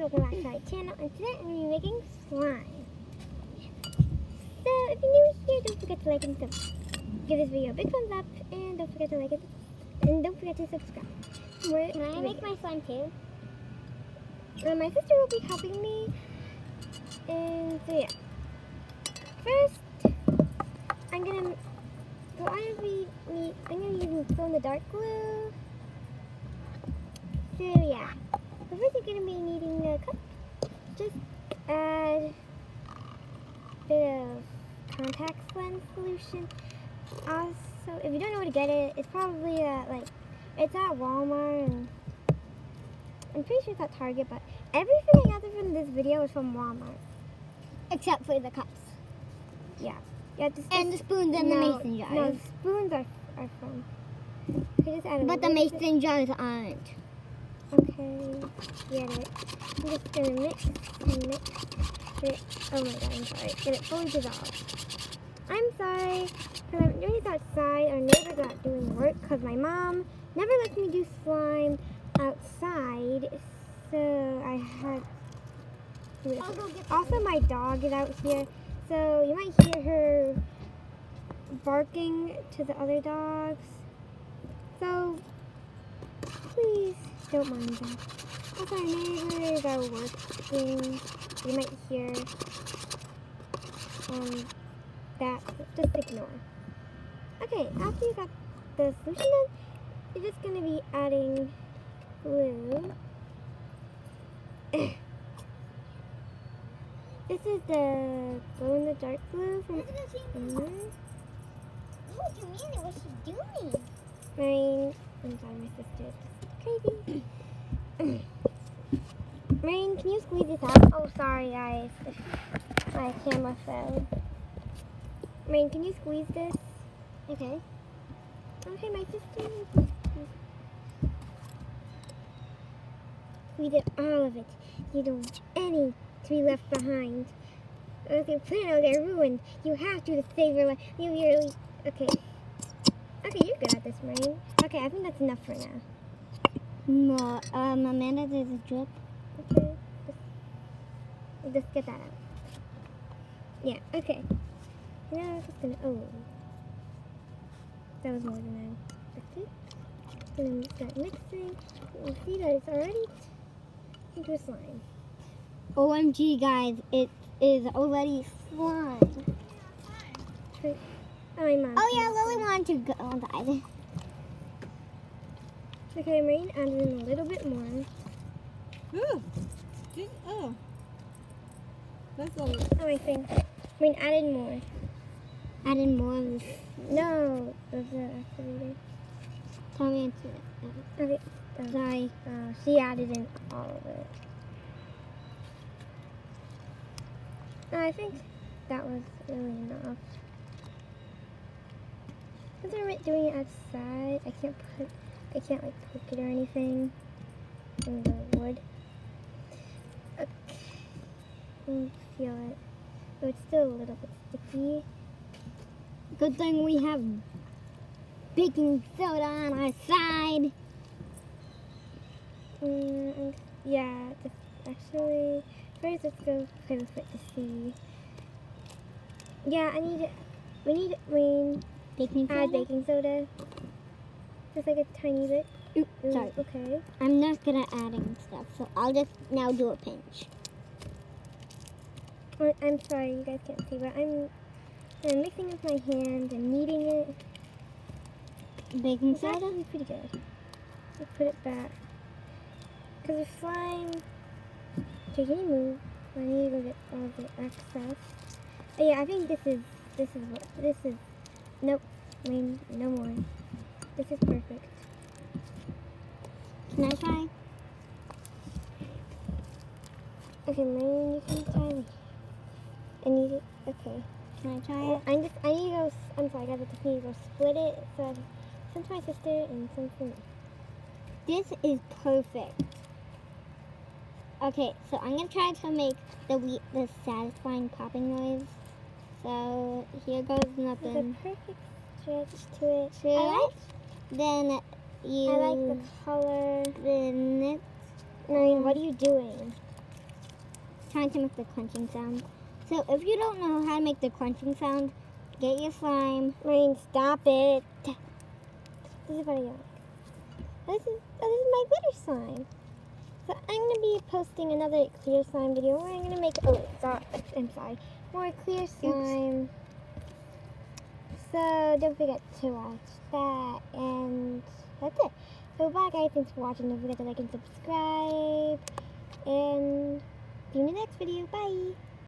welcome back to our channel, and today I'm going to be making slime. So if you're new here, don't forget to like and give this video a big thumbs up, and don't forget to like it, and don't forget to subscribe. Can I make my slime too? My sister will be helping me, and so yeah. First, I'm gonna use glow in the dark glue. So yeah. So first you're gonna be needing a cup. Just add a bit of contact lens solution. Also, if you don't know where to get it, it's probably it's at Walmart, and I'm pretty sure it's at Target, but everything other than this video is from Walmart. Except for the cups. Yeah. And the spoons and the mason jars. No, spoons are from. But the mason jars aren't. Okay, get it. I'm just gonna mix and mix it. Oh my god, I'm sorry. Get it fully dissolved. I'm sorry, because I'm doing this outside. Our neighbor's not doing work because my mom never lets me do slime outside. So I had to do it. Also, my dog is out here. So you might hear her barking to the other dogs. So please don't mind that. Also, our neighbors are working. You might hear that. Just ignore. Okay, after you got the solution done, you're just going to be adding glue. This is the glow in the dark glue from Emma. What do you mean? What's she doing? I'm sorry, my sister is crazy. Rain, can you squeeze this out? Oh, sorry, guys. My camera fell. Rain, can you squeeze this? Okay. Okay, my sister. Squeeze it, all of it. You don't want any to be left behind. Or if your plan will get ruined, you have to save your life. You really. Okay. Okay, you're good at this, Rain. Okay, I think that's enough for now. No, Amanda, there's a drip. Okay. Just get that out. Yeah, okay. Now I'm just gonna, that was more than I expected. Gonna start mixing. You see that it's already into a slime. OMG, guys, it is already slime. Oh yeah, Lily wanted to go inside. Okay, I'm ready to add in a little bit more. Ooh. That's all. Oh, I think. Added more. Added more of this. No, that's the activator. Tell me into it. Okay. Sorry. She added in all of it. I think that was really enough. Since I'm doing it outside, I can't poke it or anything in the wood. Okay. Feel it. Oh, it's still a little bit sticky. Good thing we have baking soda on our side. Yeah, actually, first let's go play with it to see. Yeah, we need Baking soda? add baking soda. Just like a tiny bit. Ooh, sorry. Okay. I'm not good at adding stuff, so I'll just now do a pinch. I'm sorry, you guys can't see, but I'm mixing with my hand and kneading it. Baking It's soda? actually pretty good. Let's put it back. Because the slime. Okay, can you move? I need to go get all the excess. Oh, yeah, I think this is. Nope. No more. This is perfect. Can I try? Okay, Lane, you can try. I need it. Okay. Can I try Well, it? I need to go. I'm sorry, guys. I just need to go split it. So, some to my sister and some for me. This is perfect. Okay, so I'm gonna try to make the satisfying popping noise. So here goes There's a nothing. perfect stretch to it. Then you. I like the color. Then it. Marion, what are you doing? trying to make the crunching sound. So if you don't know how to make the crunching sound, get your slime. Rain, stop it. This is what I like. This is my glitter slime. So I'm gonna be posting another clear slime video where I'm gonna make more clear slime. So don't forget to watch that, and that's it. So bye guys, thanks for watching. Don't forget to like and subscribe, and see you in the next video. Bye.